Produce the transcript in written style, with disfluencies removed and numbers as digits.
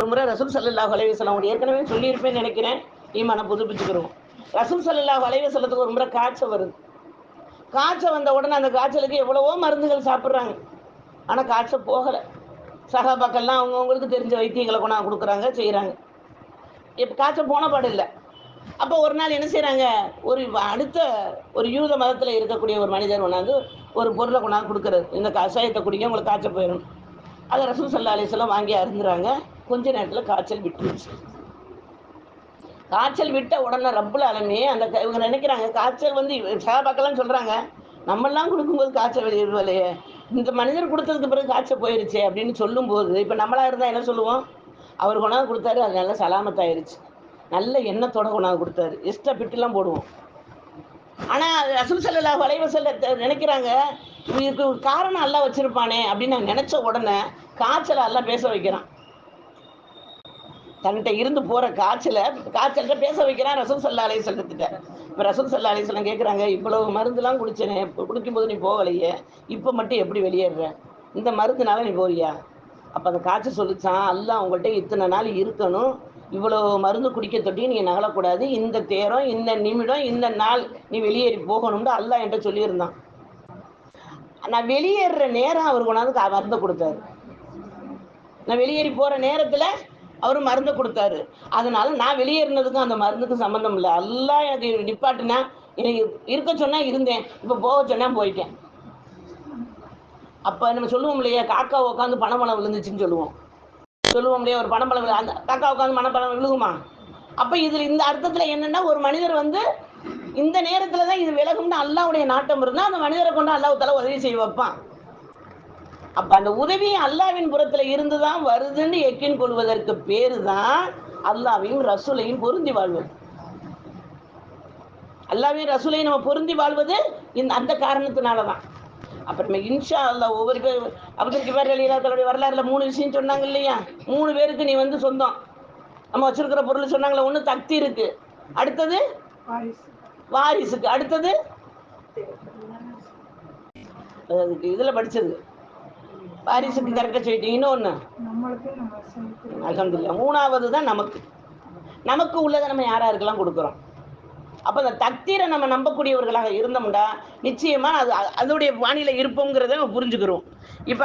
ஒரு முறை ரசூல் ஸல்லல்லாஹு அலைஹி வஸல்லம் ஏற்கனவே சொல்லியிருப்பேன்னு நினைக்கிறேன், ஈமான புதுப்பிச்சுக்கிறோம். ரசூல் ஸல்லல்லாஹு அலைஹி வஸல்லத்துக்கு ஒரு முறை காய்ச்சல் வருது. காய்ச்சல் வந்த உடனே அந்த காய்ச்சலுக்கு எவ்வளவோ மருந்துகள் சாப்பிட்றாங்க, ஆனால் காய்ச்சல் போகலை. சகாபாக்கள்லாம் அவங்கவுங்களுக்கு தெரிஞ்ச வைத்தியங்களை கொண்டாந்து கொடுக்குறாங்க, செய்கிறாங்க. இப்போ காய்ச்சல் போன பாடு இல்லை. அப்போ ஒரு நாள் என்ன செய்கிறாங்க, அடுத்த ஒரு யூத மதத்தில் இருக்கக்கூடிய ஒரு மனிதர் கொண்டாந்து ஒரு பொருளை கொண்டாந்து கொடுக்குறாரு, இந்த கஷாயத்தை குடிங்க உங்களுக்கு காய்ச்சல் போயிடும். அதை ரசூல் ஸல்லல்லாஹு அலைஹி வஸல்லம் வாங்கி அருந்துறாங்க. கொஞ்ச நேரத்தில் காய்ச்சல் விட்டுருச்சு. காய்ச்சல் விட்ட உடனே ரப்புல் ஆலமீன் இவங்க நினைக்கிறாங்க காய்ச்சல் வந்து சகாபாக்கெல்லாம் சொல்கிறாங்க, நம்மெல்லாம் கொடுக்கும்போது காய்ச்சல் வெளியே இந்த மனிதர் கொடுத்ததுக்கு பிறகு காய்ச்சல் போயிருச்சு அப்படின்னு சொல்லும்போது, இப்போ நம்மளாக இருந்தால் என்ன சொல்லுவோம், அவர் கொண்டாந்து கொடுத்தாரு, அது நல்லா சலாமத்தாயிருச்சு, நல்ல எண்ணத்தோட கொண்டாந்து கொடுத்தாரு, எக்ஸ்ட்ரா பிட்டுலாம் போடுவோம். ஆனால் ரசூல் ஸல்லல்லாஹு அலைஹி வஸல்லம் நினைக்கிறாங்க, இதுக்கு ஒரு காரணம் அல்லாஹ் வச்சிருப்பானே அப்படின்னு நான் நினச்ச உடனே காய்ச்சலை அல்லாஹ் பேச வைக்கிறான். தன்கிட்ட இருந்து போகிற காய்ச்சல்கிட்ட பேச வைக்கிறான் ரசூல் ஸல்லல்லாஹு அலைஹி வஸல்லத்திட்ட. இப்போ ரசூல் ஸல்லல்லாஹு அலைஹி வஸல்லம் கேட்குறாங்க, இவ்வளவு மருந்துலாம் குடிச்சேனே, குடிக்கும்போது நீ போகலையே, இப்போ மட்டும் எப்படி வெளியேற, இந்த மருந்துனால நீ போறியா? அப்போ அந்த காய்ச்சல் சொல்லிச்சான், அல்லாஹ் உங்கள்கிட்ட இத்தனை நாள் இருக்கணும், இவ்வளோ மருந்து குடிக்க தொட்டி நீ நகலக்கூடாது, இந்த தேரம் இந்த நிமிடம் இந்த நாள் நீ வெளியேறி போகணும்னு அல்லாஹ் என்கிட்ட சொல்லியிருந்தான். நான் வெளியேற நேரம் அவர் கொண்டாந்து மருந்து கொடுத்தாரு. நான் வெளியேறி போகிற நேரத்தில் அவர் மருந்து கொடுத்தாரு. அதனால நான் வெளியேறினதுக்கும் அந்த மருந்துக்கும் சம்மந்தம் இல்லை. அல்லாஹ் எனக்கு நிப்பாட்டினா, எனக்கு இருக்க சொன்னால் இருந்தேன், இப்போ போக சொன்னால் போயிட்டேன். அப்போ நம்ம சொல்லுவோம் இல்லையா, காக்கா உட்காந்து பனைப்பழம் விழுந்துச்சுன்னு சொல்லுவோம் இல்லையா, ஒரு பனைப்பழம் அந்த காக்கா உட்காந்து பனைப்பழம் விழுகுமா? அப்போ இதில் இந்த அர்த்தத்தில் என்னென்னா, ஒரு மனிதர் வந்து இந்த நேரத்தில் தான் இது விலகும்னு அல்லாஹ்வுடைய நாட்டம் இருந்தால் அந்த மனிதரை கொண்டு அல்லாஹ் தஆலா உதவி செய்ய வைப்பான். அப்போ அந்த உதவி அல்லாஹ்வின் புறத்தில் இருந்து தான் வருதுன்னு யக்கீன் கொள்வதற்கு பேரு தான் அல்லாஹ்வையும் ரசூலையும் பொருந்தி வாழ்வது. அல்லாஹ்வையும் ரசூலையும் நம்ம பொருந்தி வாழ்வது அந்த காரணத்தினால தான். அப்புறமே இன்ஷா அல்லாஹ் ஒவ்வொரு பேர் அபூபக்கர் கிஃபாரி ரலியல்லாஹு தஆலா வரலாறுல 3 விஷயம் சொன்னாங்க இல்லையா, 3 பேருக்கு நீ வந்து சொந்தம். நம்ம வச்சிருக்கிற பொருள் சொன்னாங்களே, ஒன்று தக்தீருக்கு, அடுத்தது வாரிசுக்கு, அடுத்தது அதுக்கு இதில் படித்தது வாரிசுக்கு கரெக்டாக சொல்லிட்டீங்க. இன்னொன்று அல்ஹம்துலில்லாஹ், 3வது தான் நமக்கு உள்ளதை நம்ம யாராருக்கெல்லாம் கொடுக்குறோம். அப்போ அந்த தக்தீரை நம்ம நம்பக்கூடியவர்களாக இருந்தோம்னா நிச்சயமாக அதோடைய வானிலை இருப்போங்கிறத நம்ம புரிஞ்சுக்கிறோம். இப்போ